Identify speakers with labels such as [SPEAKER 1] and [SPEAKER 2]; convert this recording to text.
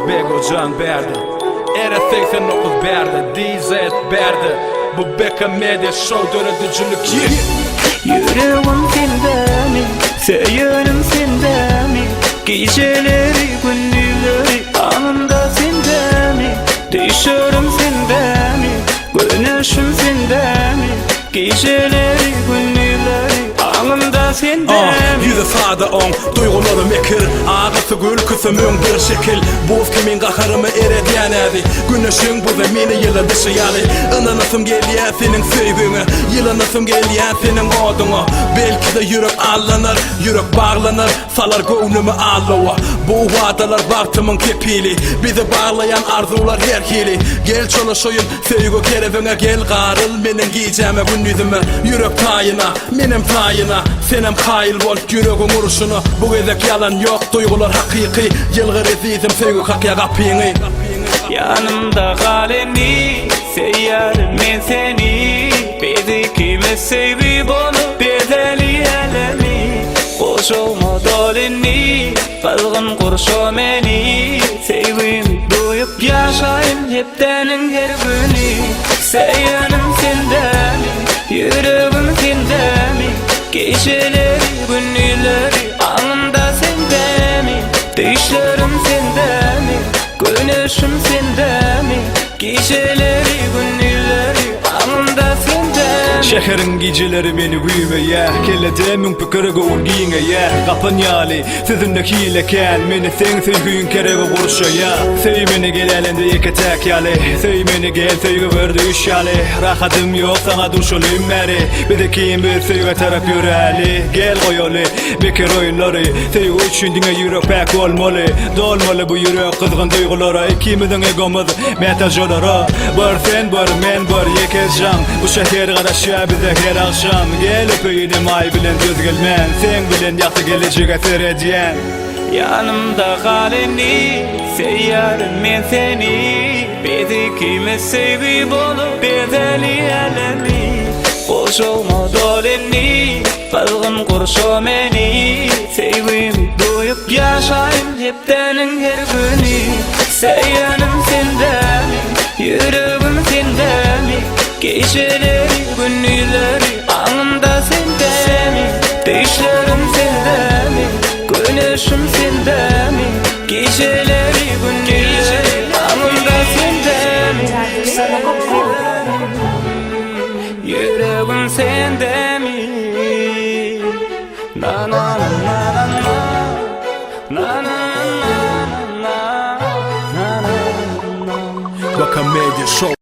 [SPEAKER 1] Begocan berdi Era 89 berdi DZ berdi Bu Beka Medya Show dönüdücülük
[SPEAKER 2] Yüreğim sende mi? Söylerim sende mi? Geceleri gündüzleri anında sende mi? Düşerim sende mi? Güneşim sende mi? Geceleri gündüzleri anında sende mi?
[SPEAKER 1] Yüze sağda on, duygularım ekir Ağısı gül, küsümün bir şekil Buz kimin qaharımı erediyen edi Güneşin bu zemini yılı dışı yali Inanasım geliyen senin sevgini Yılanasım geliyen senin odunu Belki de yürek allanır, yürek bağlanır Salar gönlümü ağlava Bu vadalar baktımın kepili Bizi bağlayan arzular her hili Gel çalışayım sevgi kerevine Gel qarıl menin giyeceğime bu yüzüme Yürek tayına, benim tayına Senem kayıl bol yüreğin uruşunu Bu gezek yalan yok duygular hakiki Yılgır ezizim sevgi kakya kapini
[SPEAKER 2] Yanımda kaleni seyyarım men seni Bizi kime sevip onu bedeli elemi Koşulma doleni kızgın kurşu meni Sevgimi duyup yaşayın heptenin her günü Seyyanım sende mi? Yüreğim sende mi? Geceleri gündüzleri anında sende mi? Düşlerim sende mi? Güneşim sende mi? Geceleri gündüzleri anında sende mi?
[SPEAKER 1] Şeherin geceleri beni büyümeye Kelledemin pikiri gövün giyineye Kapın yali sizinle hileken Meni sen sevgün kereve kurşaya Sevmeni gel elinde iki tek yali Sevmeni gel sevgi verdi üç yali Rahatım yok sana durşuluyum meri Bir de kim bir sevgi taraf yüreli Gel koyoli bekir oyunları Sevgi üçün dine yürek pek olmalı Dolmalı bu yürek kızgın duygulara İkimizin egomuz metajlara Var sen var men var yekez can Bu şehir kardeşi bize her akşam Gel öpeydim ay bilen göz gelmen Sen bilen yaktı geleceğe seyrediyen
[SPEAKER 2] Yanımda kaleni seyyarım men seni Bizi kime sevip onu bedeli elemi Koşulma doleni kızgın kurşu meni Sevgimi duyup yaşayın heptenin her günü Seyyanım sende mi? Yüreğim sende mi? Geceleri gündüzleri anında sende mi? Düşlerim sende mi? Güneşim sende mi? Geceleri gündüzleri anında sende mi? Yüreğim sende mi? Na na na na na na na na na na.
[SPEAKER 1] Beka Medya Show